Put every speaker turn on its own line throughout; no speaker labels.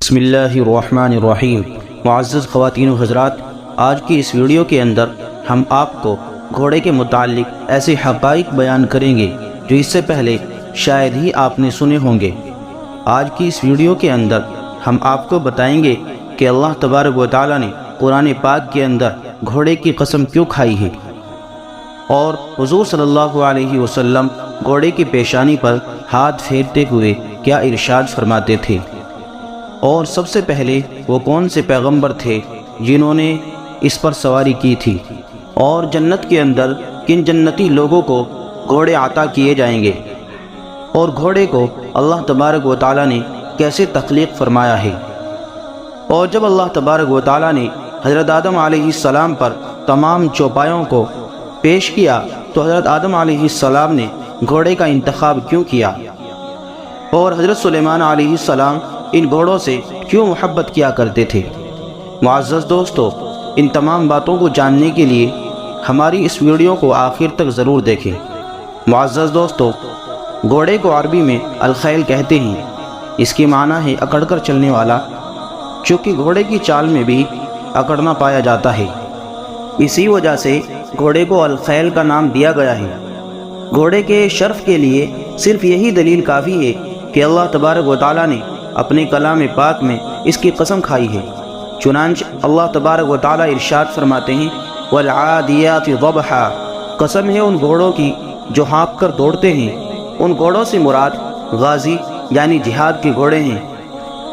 بسم اللہ الرحمن الرحیم۔ معزز خواتین و حضرات، آج کی اس ویڈیو کے اندر ہم آپ کو گھوڑے کے متعلق ایسے حقائق بیان کریں گے جو اس سے پہلے شاید ہی آپ نے سنے ہوں گے۔ آج کی اس ویڈیو کے اندر ہم آپ کو بتائیں گے کہ اللہ تبارک و تعالیٰ نے قرآن پاک کے اندر گھوڑے کی قسم کیوں کھائی ہے، اور حضور صلی اللہ علیہ وسلم گھوڑے کی پیشانی پر ہاتھ پھیرتے ہوئے کیا ارشاد فرماتے تھے، اور سب سے پہلے وہ کون سے پیغمبر تھے جنہوں نے اس پر سواری کی تھی، اور جنت کے اندر کن جنتی لوگوں کو گھوڑے عطا کیے جائیں گے، اور گھوڑے کو اللہ تبارک و تعالیٰ نے کیسے تخلیق فرمایا ہے۔ اور جب اللہ تبارک و تعالیٰ نے حضرت آدم علیہ السلام پر تمام چوپایوں کو پیش کیا تو حضرت آدم علیہ السلام نے گھوڑے کا انتخاب کیوں کیا، اور حضرت سلیمان علیہ السلام ان گھوڑوں سے کیوں محبت کیا کرتے تھے۔ معزز دوستو، ان تمام باتوں کو جاننے کے لیے ہماری اس ویڈیو کو آخر تک ضرور دیکھیں۔ معزز دوستو، گھوڑے کو عربی میں الخیل کہتے ہیں۔ اس کی معنی ہے اکڑ کر چلنے والا، چونکہ گھوڑے کی چال میں بھی اکڑنا پایا جاتا ہے، اسی وجہ سے گھوڑے کو الخیل کا نام دیا گیا ہے۔ گھوڑے کے شرف کے لیے صرف یہی دلیل کافی ہے کہ اللہ تبارک و تعالیٰ نے اپنے کلام پاک میں اس کی قسم کھائی ہے۔ چنانچہ اللہ تبارک و تعالیٰ ارشاد فرماتے ہیں وَالْعَادِيَاتِ ضَبْحًا، قسم ہے ان گھوڑوں کی جو ہانپ کر دوڑتے ہیں۔ ان گھوڑوں سے مراد غازی یعنی جہاد کے گھوڑے ہیں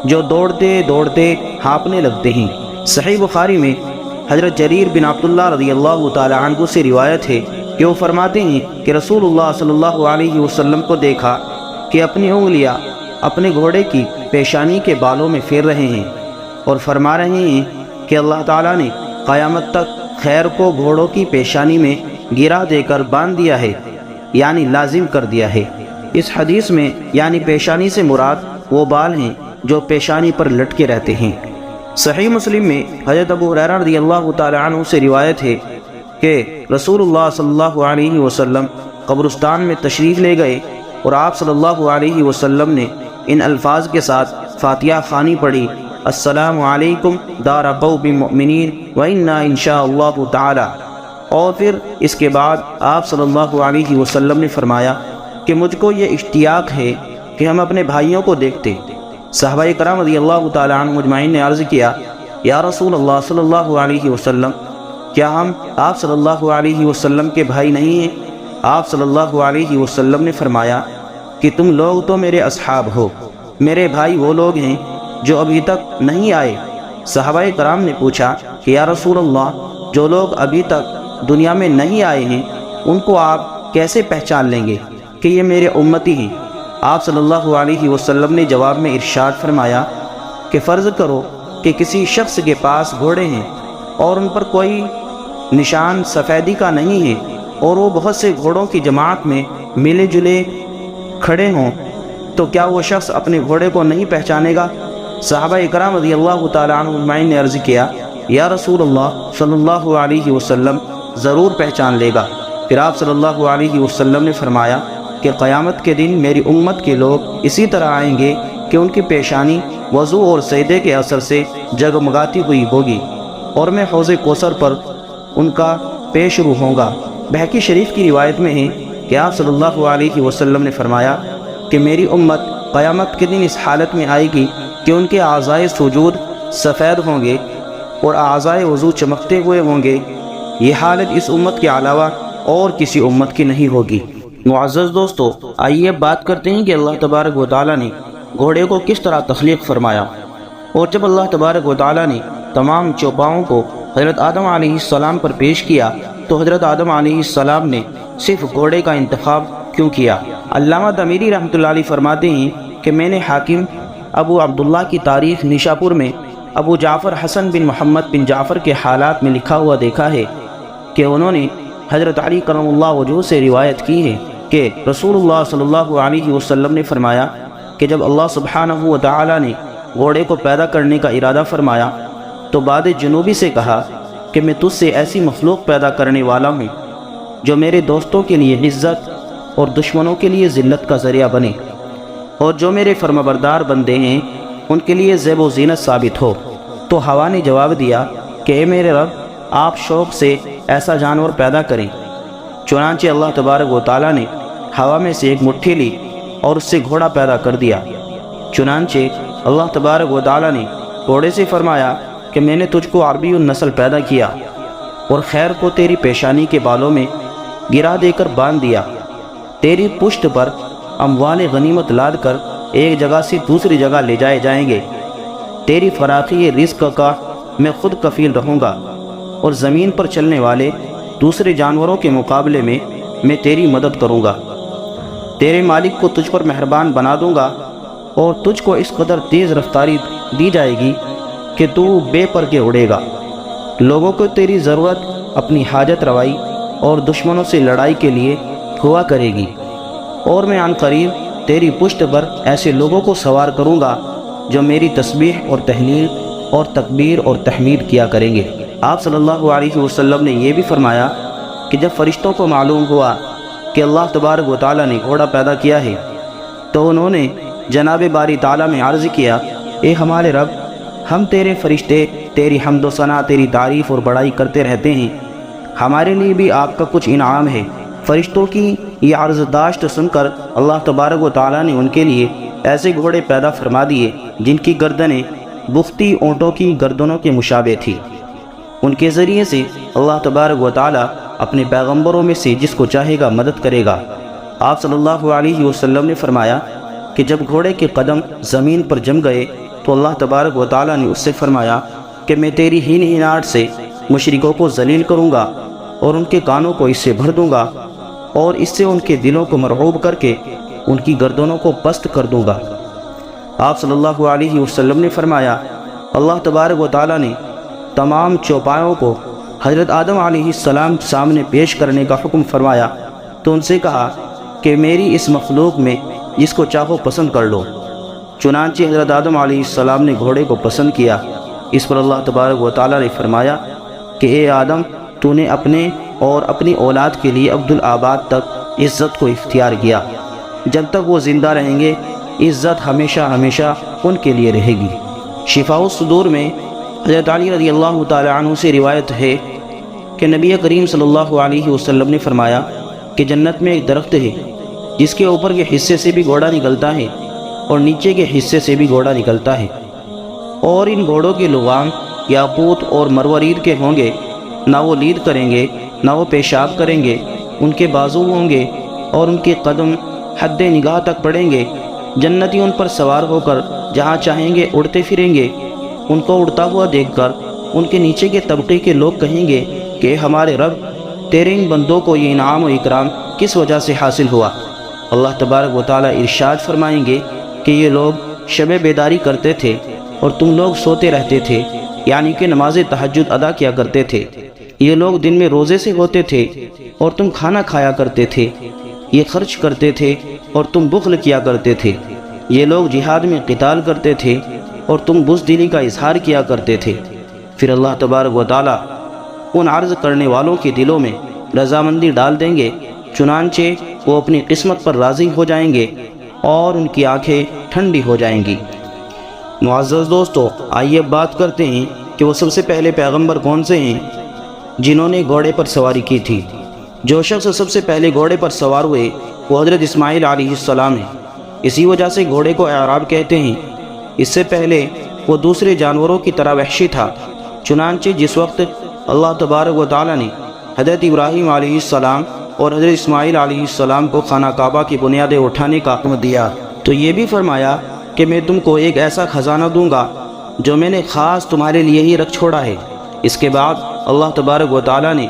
جو دوڑتے دوڑتے ہانپنے لگتے ہیں۔ صحیح بخاری میں حضرت جریر بن عبداللہ رضی اللہ تعالی عنہ سے روایت ہے کہ وہ فرماتے ہیں کہ رسول اللہ صلی اللہ علیہ وسلم کو دیکھا کہ اپنی انگلیاں اپنے گھوڑے کی پیشانی کے بالوں میں پھیر رہے ہیں اور فرما رہے ہیں کہ اللہ تعالیٰ نے قیامت تک خیر کو گھوڑوں کی پیشانی میں گرا دے کر باندھ دیا ہے، یعنی لازم کر دیا ہے۔ اس حدیث میں یعنی پیشانی سے مراد وہ بال ہیں جو پیشانی پر لٹکے رہتے ہیں۔ صحیح مسلم میں حضرت ابو ہریرہ رضی اللہ تعالی عنہ سے روایت ہے کہ رسول اللہ صلی اللہ علیہ وسلم قبرستان میں تشریف لے گئے اور آپ صلی اللہ علیہ وسلم نے ان الفاظ کے ساتھ فاتحہ خوانی پڑھی، السلام علیکم دار قوم مؤمنین وإنا انشاء اللہ تعالی، اور پھر اس کے بعد آپ صلی اللہ علیہ وسلم نے فرمایا کہ مجھ کو یہ اشتیاق ہے کہ ہم اپنے بھائیوں کو دیکھتے۔ صحابہ کرام رضی اللہ تعالی عنہ اجمعین نے عرض کیا یا رسول اللہ صلی اللہ علیہ وسلم، کیا ہم آپ صلی اللہ علیہ وسلم کے بھائی نہیں ہیں؟ آپ صلی اللہ علیہ وسلم نے فرمایا کہ تم لوگ تو میرے اصحاب ہو، میرے بھائی وہ لوگ ہیں جو ابھی تک نہیں آئے۔ صحابہ کرام نے پوچھا کہ یا رسول اللہ، جو لوگ ابھی تک دنیا میں نہیں آئے ہیں ان کو آپ کیسے پہچان لیں گے کہ یہ میرے امتی ہیں؟ آپ صلی اللہ علیہ وسلم نے جواب میں ارشاد فرمایا کہ فرض کرو کہ کسی شخص کے پاس گھوڑے ہیں اور ان پر کوئی نشان سفیدی کا نہیں ہے، اور وہ بہت سے گھوڑوں کی جماعت میں ملے جلے کھڑے ہوں، تو کیا وہ شخص اپنے گھوڑے کو نہیں پہچانے گا؟ صحابہ اکرام رضی اللہ تعالی عنہ اجمعین نے عرض کیا یا رسول اللہ صلی اللہ علیہ وسلم، ضرور پہچان لے گا۔ پھر آپ صلی اللہ علیہ وسلم نے فرمایا کہ قیامت کے دن میری امت کے لوگ اسی طرح آئیں گے کہ ان کی پیشانی وضو اور سجدے کے اثر سے جگمگاتی ہوئی ہوگی، اور میں حوض کوثر پر ان کا پیش رو ہوں گا۔ بہقی شریف کی روایت میں ہے کہ آپ صلی اللہ علیہ وسلم نے فرمایا کہ میری امت قیامت کے دن اس حالت میں آئے گی کہ ان کے اعضائے سجود سفید ہوں گے اور اعضائے وضو چمکتے ہوئے ہوں گے۔ یہ حالت اس امت کے علاوہ اور کسی امت کی نہیں ہوگی۔ معزز دوستو، آئیے بات کرتے ہیں کہ اللہ تبارک و تعالیٰ نے گھوڑے کو کس طرح تخلیق فرمایا۔ اور جب اللہ تبارک و تعالیٰ نے تمام چوپاؤں کو حضرت آدم علیہ السلام پر پیش کیا تو حضرت آدم علیہ السلام نے صرف گھوڑے کا انتخاب کیوں کیا؟ علامہ دمیری رحمۃ اللہ علیہ فرماتے ہیں کہ میں نے حاکم ابو عبداللہ کی تاریخ نیشاپور میں ابو جعفر حسن بن محمد بن جعفر کے حالات میں لکھا ہوا دیکھا ہے کہ انہوں نے حضرت علی کرم اللہ وجہہ سے روایت کی ہے کہ رسول اللہ صلی اللہ علیہ وسلم نے فرمایا کہ جب اللہ سبحانہ و تعالی نے گھوڑے کو پیدا کرنے کا ارادہ فرمایا تو باد جنوبی سے کہا کہ میں تجھ سے ایسی مخلوق پیدا کرنے والا ہوں جو میرے دوستوں کے لیے عزت اور دشمنوں کے لیے ذلت کا ذریعہ بنے، اور جو میرے فرمانبردار بندے ہیں ان کے لیے زیب و زینت ثابت ہو۔ تو ہوا نے جواب دیا کہ اے میرے رب، آپ شوق سے ایسا جانور پیدا کریں۔ چنانچہ اللہ تبارک و تعالیٰ نے ہوا میں سے ایک مٹھی لی اور اس سے گھوڑا پیدا کر دیا۔ چنانچہ اللہ تبارک و تعالیٰ نے گھوڑے سے فرمایا کہ میں نے تجھ کو عربی النسل پیدا کیا اور خیر کو تیری پیشانی کے بالوں میں گرا دے کر باندھ دیا۔ تیری پشت پر اموال غنیمت لاد کر ایک جگہ سے دوسری جگہ لے جائے جائیں گے۔ تیری فراخی رزق کا میں خود کفیل رہوں گا، اور زمین پر چلنے والے دوسرے جانوروں کے مقابلے میں تیری مدد کروں گا۔ تیرے مالک کو تجھ پر مہربان بنا دوں گا، اور تجھ کو اس قدر تیز رفتاری دی جائے گی کہ تو بے پر کے اڑے گا۔ لوگوں کو تیری ضرورت اپنی حاجت روائی اور دشمنوں سے لڑائی کے لیے ہوا کرے گی، اور میں عن قریب تیری پشت پر ایسے لوگوں کو سوار کروں گا جو میری تسبیح اور تہلیل اور تکبیر اور تحمید کیا کریں گے۔ آپ صلی اللہ علیہ وسلم نے یہ بھی فرمایا کہ جب فرشتوں کو معلوم ہوا کہ اللہ تبارک و تعالیٰ نے گھوڑا پیدا کیا ہے، تو انہوں نے جناب باری تعالیٰ میں عرض کیا، اے ہمارے رب، ہم تیرے فرشتے تیری حمد و ثنا، تیری تعریف اور بڑائی کرتے رہتے ہیں، ہمارے لیے بھی آپ کا کچھ انعام ہے۔ فرشتوں کی یہ عرض داشت سن کر اللہ تبارک و تعالیٰ نے ان کے لیے ایسے گھوڑے پیدا فرما دیے جن کی گردنیں بختی اونٹوں کی گردنوں کے مشابہ تھی۔ ان کے ذریعے سے اللہ تبارک و تعالیٰ اپنے پیغمبروں میں سے جس کو چاہے گا مدد کرے گا۔ آپ صلی اللہ علیہ وسلم نے فرمایا کہ جب گھوڑے کے قدم زمین پر جم گئے تو اللہ تبارک و تعالیٰ نے اس سے فرمایا کہ میں تیری ہین ہیناٹ سے مشرکوں کو ذلیل کروں گا، اور ان کے کانوں کو اس سے بھر دوں گا، اور اس سے ان کے دلوں کو مرعوب کر کے ان کی گردنوں کو پست کر دوں گا۔ آپ صلی اللہ علیہ وسلم نے فرمایا، اللہ تبارک و تعالیٰ نے تمام چوپایوں کو حضرت آدم علیہ السلام سامنے پیش کرنے کا حکم فرمایا، تو ان سے کہا کہ میری اس مخلوق میں جس کو چاہو پسند کر لو۔ چنانچہ حضرت آدم علیہ السلام نے گھوڑے کو پسند کیا۔ اس پر اللہ تبارک و تعالیٰ نے فرمایا کہ اے آدم، تو نے اپنے اور اپنی اولاد کے لیے ابدالآباد تک عزت کو اختیار کیا۔ جب تک وہ زندہ رہیں گے، عزت ہمیشہ ہمیشہ ان کے لیے رہے گی۔ شفاء الصدور میں حضرت علی رضی اللہ تعالی عنہ سے روایت ہے کہ نبی کریم صلی اللہ علیہ وسلم نے فرمایا کہ جنت میں ایک درخت ہے جس کے اوپر کے حصے سے بھی گھوڑا نکلتا ہے اور نیچے کے حصے سے بھی گھوڑا نکلتا ہے، اور ان گھوڑوں کے لغام یاقوت اور مروارید کے ہوں گے، نہ وہ لید کریں گے نہ وہ پیشاب کریں گے، ان کے بازو ہوں گے اور ان کے قدم حد نگاہ تک پڑیں گے۔ جنتی ان پر سوار ہو کر جہاں چاہیں گے اڑتے پھریں گے۔ ان کو اڑتا ہوا دیکھ کر ان کے نیچے کے طبقے کے لوگ کہیں گے کہ ہمارے رب، تیرے ان بندوں کو یہ انعام و اکرام کس وجہ سے حاصل ہوا؟ اللہ تبارک و تعالیٰ ارشاد فرمائیں گے کہ یہ لوگ شب بیداری کرتے تھے اور تم لوگ سوتے رہتے تھے، یعنی کہ نماز تہجد ادا کیا کرتے تھے۔ یہ لوگ دن میں روزے سے ہوتے تھے اور تم کھانا کھایا کرتے تھے۔ یہ خرچ کرتے تھے اور تم بخل کیا کرتے تھے۔ یہ لوگ جہاد میں قتال کرتے تھے اور تم بزدلی کا اظہار کیا کرتے تھے۔ پھر اللہ تبارک و تعالیٰ ان عرض کرنے والوں کے دلوں میں رضامندی ڈال دیں گے، چنانچہ وہ اپنی قسمت پر راضی ہو جائیں گے اور ان کی آنکھیں ٹھنڈی ہو جائیں گی۔ معزز دوستو، آئیے اب بات کرتے ہیں کہ وہ سب سے پہلے پیغمبر کون سے ہیں جنہوں نے گھوڑے پر سواری کی تھی۔ جو شخص سب سے پہلے گھوڑے پر سوار ہوئے وہ حضرت اسماعیل علیہ السلام ہیں۔ اسی وجہ سے گھوڑے کو اعراب کہتے ہیں۔ اس سے پہلے وہ دوسرے جانوروں کی طرح وحشی تھا۔ چنانچہ جس وقت اللہ تبارک و تعالیٰ نے حضرت ابراہیم علیہ السلام اور حضرت اسماعیل علیہ السلام کو خانہ کعبہ کی بنیادیں اٹھانے کا حکم دیا تو یہ بھی فرمایا کہ میں تم کو ایک ایسا خزانہ دوں گا جو میں نے خاص تمہارے لیے ہی رکھ چھوڑا ہے۔ اس کے بعد اللہ تبارک و تعالیٰ نے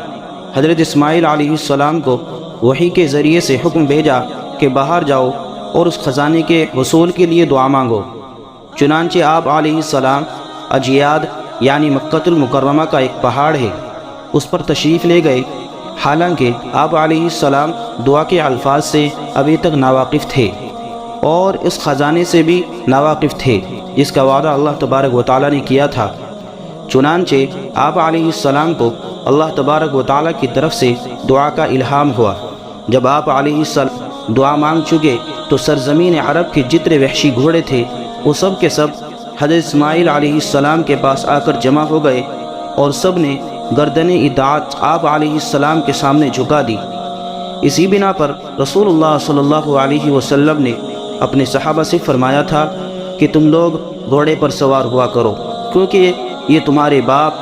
حضرت اسماعیل علیہ السلام کو وحی کے ذریعے سے حکم بھیجا کہ باہر جاؤ اور اس خزانے کے حصول کے لیے دعا مانگو۔ چنانچہ آپ علیہ السلام اجیاد یعنی مکۃ المکرمہ کا ایک پہاڑ ہے، اس پر تشریف لے گئے، حالانکہ آپ علیہ السلام دعا کے الفاظ سے ابھی تک ناواقف تھے اور اس خزانے سے بھی ناواقف تھے جس کا وعدہ اللہ تبارک و تعالیٰ نے کیا تھا۔ چنانچہ آپ علیہ السلام کو اللہ تبارک و تعالیٰ کی طرف سے دعا کا الہام ہوا۔ جب آپ علیہ السلام دعا مانگ چکے تو سرزمین عرب کے جتنے وحشی گھوڑے تھے وہ سب کے سب حضرت اسماعیل علیہ السلام کے پاس آ کر جمع ہو گئے اور سب نے گردن اطاعت آپ علیہ السلام کے سامنے جھکا دی۔ اسی بنا پر رسول اللہ صلی اللہ علیہ وسلم نے اپنے صحابہ سے فرمایا تھا کہ تم لوگ گھوڑے پر سوار ہوا کرو، کیونکہ یہ تمہارے باپ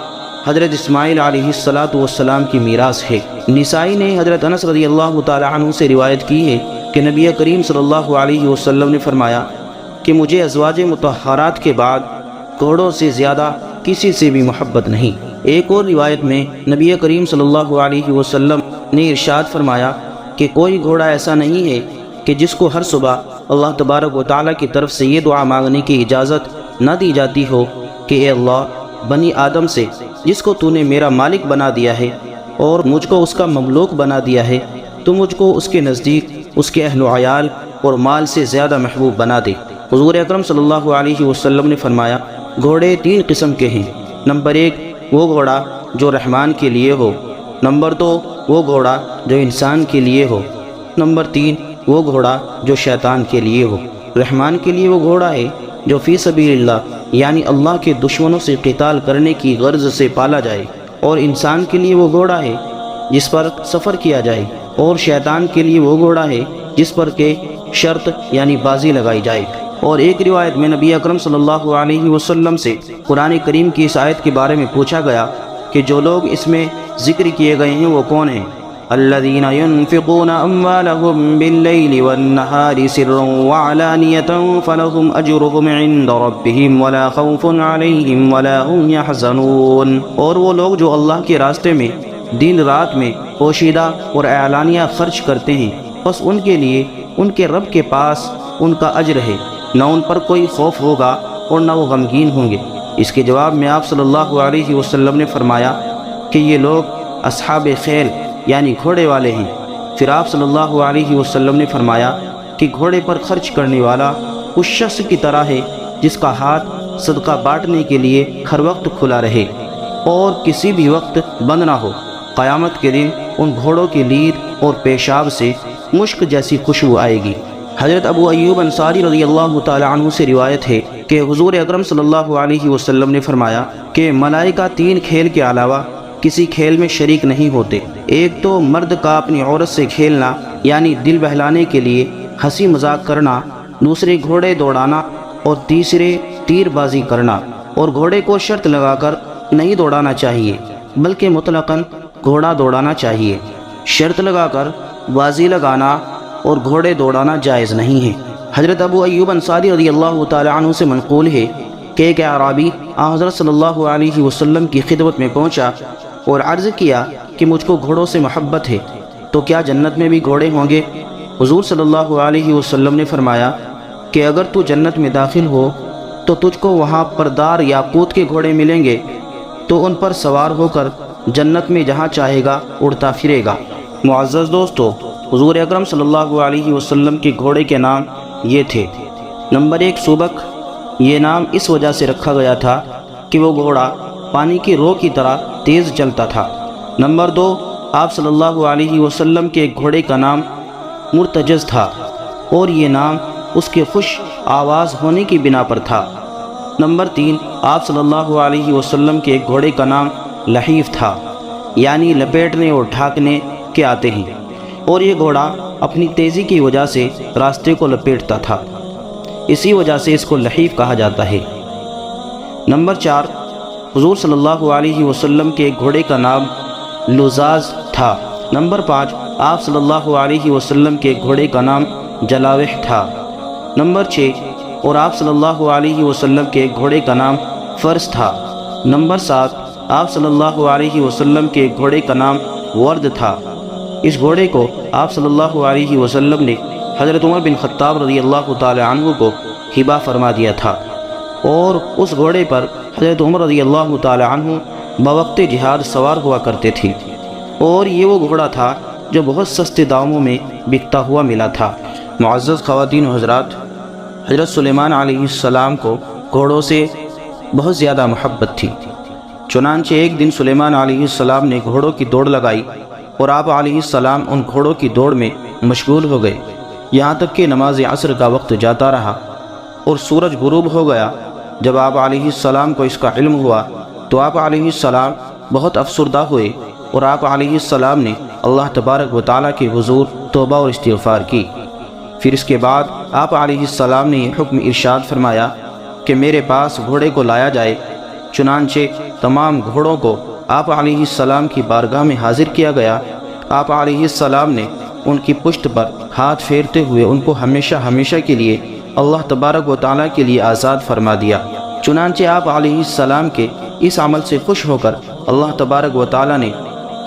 حضرت اسماعیل علیہ السلام کی میراث ہے۔ نسائی نے حضرت انس رضی اللہ تعالی عنہ سے روایت کی ہے کہ نبی کریم صلی اللہ علیہ وسلم نے فرمایا کہ مجھے ازواج مطہرات کے بعد گھوڑوں سے زیادہ کسی سے بھی محبت نہیں۔ ایک اور روایت میں نبی کریم صلی اللہ علیہ وسلم نے ارشاد فرمایا کہ کوئی گھوڑا ایسا نہیں ہے کہ جس کو ہر صبح اللہ تبارک و تعالیٰ کی طرف سے یہ دعا مانگنے کی اجازت نہ دی جاتی ہو کہ اے اللہ، بنی آدم سے جس کو تو نے میرا مالک بنا دیا ہے اور مجھ کو اس کا مملوک بنا دیا ہے، تو مجھ کو اس کے نزدیک اس کے اہل و عیال اور مال سے زیادہ محبوب بنا دے۔ حضور اکرم صلی اللہ علیہ وسلم نے فرمایا گھوڑے 3 قسم کے ہیں۔ نمبر 1 وہ گھوڑا جو رحمان کے لیے ہو، نمبر 2 وہ گھوڑا جو انسان کے لیے ہو، نمبر 3 وہ گھوڑا جو شیطان کے لیے ہو۔ رحمان کے لیے وہ گھوڑا ہے جو فی سبیل اللہ یعنی اللہ کے دشمنوں سے قتال کرنے کی غرض سے پالا جائے، اور انسان کے لیے وہ گھوڑا ہے جس پر سفر کیا جائے، اور شیطان کے لیے وہ گھوڑا ہے جس پر کہ شرط یعنی بازی لگائی جائے۔ اور ایک روایت میں نبی اکرم صلی اللہ علیہ وسلم سے قرآن کریم کی اس آیت کے بارے میں پوچھا گیا کہ جو لوگ اس میں ذکر کیے گئے ہیں وہ کون ہیں؟ الذین ينفقون اموالهم باللیل والنہار سرا وعلانیۃ فلہم اجرهم عند ربهم ولا خوف علیہم ولا هم یحزنون۔ اور وہ لوگ جو اللہ کے راستے میں دن رات میں پوشیدہ اور اعلانیہ خرچ کرتے ہیں، بس ان کے لیے ان کے رب کے پاس ان کا اجر ہے، نہ ان پر کوئی خوف ہوگا اور نہ وہ غمگین ہوں گے۔ اس کے جواب میں آپ صلی اللہ علیہ وسلم نے فرمایا کہ یہ لوگ اصحاب خیل یعنی گھوڑے والے ہیں۔ پھر آپ صلی اللہ علیہ وسلم نے فرمایا کہ گھوڑے پر خرچ کرنے والا اس شخص کی طرح ہے جس کا ہاتھ صدقہ بانٹنے کے لیے ہر وقت کھلا رہے اور کسی بھی وقت بند نہ ہو۔ قیامت کے دن ان گھوڑوں کی لید اور پیشاب سے مشک جیسی خوشبو آئے گی۔ حضرت ابو ایوب انصاری رضی اللہ تعالی عنہ سے روایت ہے کہ حضور اکرم صلی اللہ علیہ وسلم نے فرمایا کہ ملائکہ 3 کھیل کے علاوہ کسی کھیل میں شریک نہیں ہوتے۔ ایک تو مرد کا اپنی عورت سے کھیلنا یعنی دل بہلانے کے لیے ہنسی مذاق کرنا، دوسرے گھوڑے دوڑانا، اور تیسرے تیر بازی کرنا۔ اور گھوڑے کو شرط لگا کر نہیں دوڑانا چاہیے بلکہ مطلقاً گھوڑا دوڑانا چاہیے۔ شرط لگا کر بازی لگانا اور گھوڑے دوڑانا جائز نہیں ہے۔ حضرت ابو ایوب انصاری رضی اللہ تعالی عنہ سے منقول ہے کہ ایک اعرابی حضرت صلی اللہ علیہ وسلم کی خدمت میں پہنچا اور عرض کیا کہ مجھ کو گھوڑوں سے محبت ہے، تو کیا جنت میں بھی گھوڑے ہوں گے؟ حضور صلی اللہ علیہ وسلم نے فرمایا کہ اگر تو جنت میں داخل ہو تو تجھ کو وہاں پردار یاقوت کے گھوڑے ملیں گے، تو ان پر سوار ہو کر جنت میں جہاں چاہے گا اڑتا پھرے گا۔ معزز دوستو، حضور اکرم صلی اللہ علیہ وسلم کے گھوڑے کے نام یہ تھے۔ نمبر 1 سبک، یہ نام اس وجہ سے رکھا گیا تھا کہ وہ گھوڑا پانی کی رو کی طرح تیز چلتا تھا۔ نمبر 2 آپ صلی اللہ علیہ وسلم کے گھوڑے کا نام مرتجز تھا اور یہ نام اس کے خوش آواز ہونے کی بنا پر تھا۔ نمبر 3 آپ صلی اللہ علیہ وسلم کے گھوڑے کا نام لحیف تھا، یعنی لپیٹنے اور ڈھانکنے کے آتے ہیں، اور یہ گھوڑا اپنی تیزی کی وجہ سے راستے کو لپیٹتا تھا، اسی وجہ سے اس کو لحیف کہا جاتا ہے۔ نمبر 4 حضور صلی اللہ علیہ وسلم کے گھوڑے کا نام لزاز تھا۔ نمبر 5 آپ صلی اللہ علیہ وسلم کے گھوڑے کا نام جلاوح تھا۔ نمبر 6 اور آپ صلی اللہ علیہ وسلم کے گھوڑے کا نام فرس تھا۔ نمبر 7 آپ صلی اللہ علیہ وسلم کے گھوڑے کا نام ورد تھا۔ اس گھوڑے کو آپ صلی اللہ علیہ وسلم نے حضرت عمر بن خطاب رضی اللہ تعالی عنہ کو ہبہ فرما دیا تھا، اور اس گھوڑے پر حضرت عمر رضی اللہ تعالی عنہ بوقت جہاد سوار ہوا کرتے تھے، اور یہ وہ گھوڑا تھا جو بہت سستے داموں میں بکتا ہوا ملا تھا۔ معزز خواتین و حضرات، حضرت سلیمان علیہ السلام کو گھوڑوں سے بہت زیادہ محبت تھی، چنانچہ ایک دن سلیمان علیہ السلام نے گھوڑوں کی دوڑ لگائی اور آپ علیہ السلام ان گھوڑوں کی دوڑ میں مشغول ہو گئے، یہاں تک کہ نماز عصر کا وقت جاتا رہا اور سورج غروب ہو گیا۔ جب آپ علیہ السلام کو اس کا علم ہوا تو آپ علیہ السلام بہت افسردہ ہوئے اور آپ علیہ السلام نے اللہ تبارک و تعالیٰ کے حضور توبہ اور استغفار کی۔ پھر اس کے بعد آپ علیہ السلام نے یہ حکم ارشاد فرمایا کہ میرے پاس گھوڑے کو لایا جائے۔ چنانچہ تمام گھوڑوں کو آپ علیہ السلام کی بارگاہ میں حاضر کیا گیا۔ آپ علیہ السلام نے ان کی پشت پر ہاتھ پھیرتے ہوئے ان کو ہمیشہ ہمیشہ کے لیے اللہ تبارک و تعالیٰ کے لیے آزاد فرما دیا۔ چنانچہ آپ علیہ السلام کے اس عمل سے خوش ہو کر اللہ تبارک و تعالیٰ نے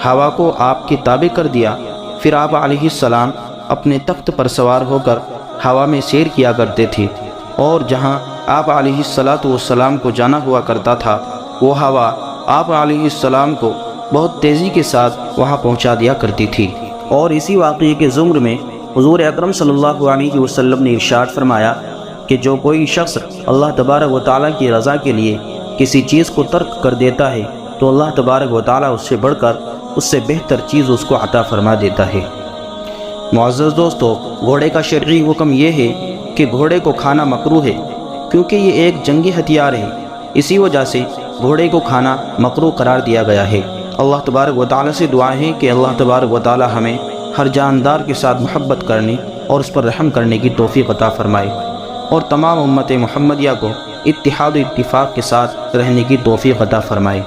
ہوا کو آپ کے تابع کر دیا۔ پھر آپ علیہ السلام اپنے تخت پر سوار ہو کر ہوا میں سیر کیا کرتے تھے، اور جہاں آپ علیہ السلام کو جانا ہوا کرتا تھا وہ ہوا آپ علیہ السلام کو بہت تیزی کے ساتھ وہاں پہنچا دیا کرتی تھی۔ اور اسی واقعے کے ضمن میں حضور اکرم صلی اللہ علیہ وسلم نے ارشاد فرمایا کہ جو کوئی شخص اللہ تبارک و تعالیٰ کی رضا کے لیے کسی چیز کو ترک کر دیتا ہے تو اللہ تبارک و تعالیٰ اس سے بڑھ کر اس سے بہتر چیز اس کو عطا فرما دیتا ہے۔ معزز دوستو، گھوڑے کا شرعی حکم یہ ہے کہ گھوڑے کو کھانا مکروہ ہے، کیونکہ یہ ایک جنگی ہتھیار ہے۔ اسی وجہ سے گھوڑے کو کھانا مکروہ قرار دیا گیا ہے۔ اللہ تبارک و تعالیٰ سے دعا ہے کہ اللہ تبارک و تعالیٰ ہمیں ہر جاندار کے ساتھ محبت کرنے اور اس پر رحم کرنے کی توفیق عطا فرمائے، اور تمام امت محمدیہ کو اتحاد و اتفاق کے ساتھ رہنے کی توفیق عطا فرمائے۔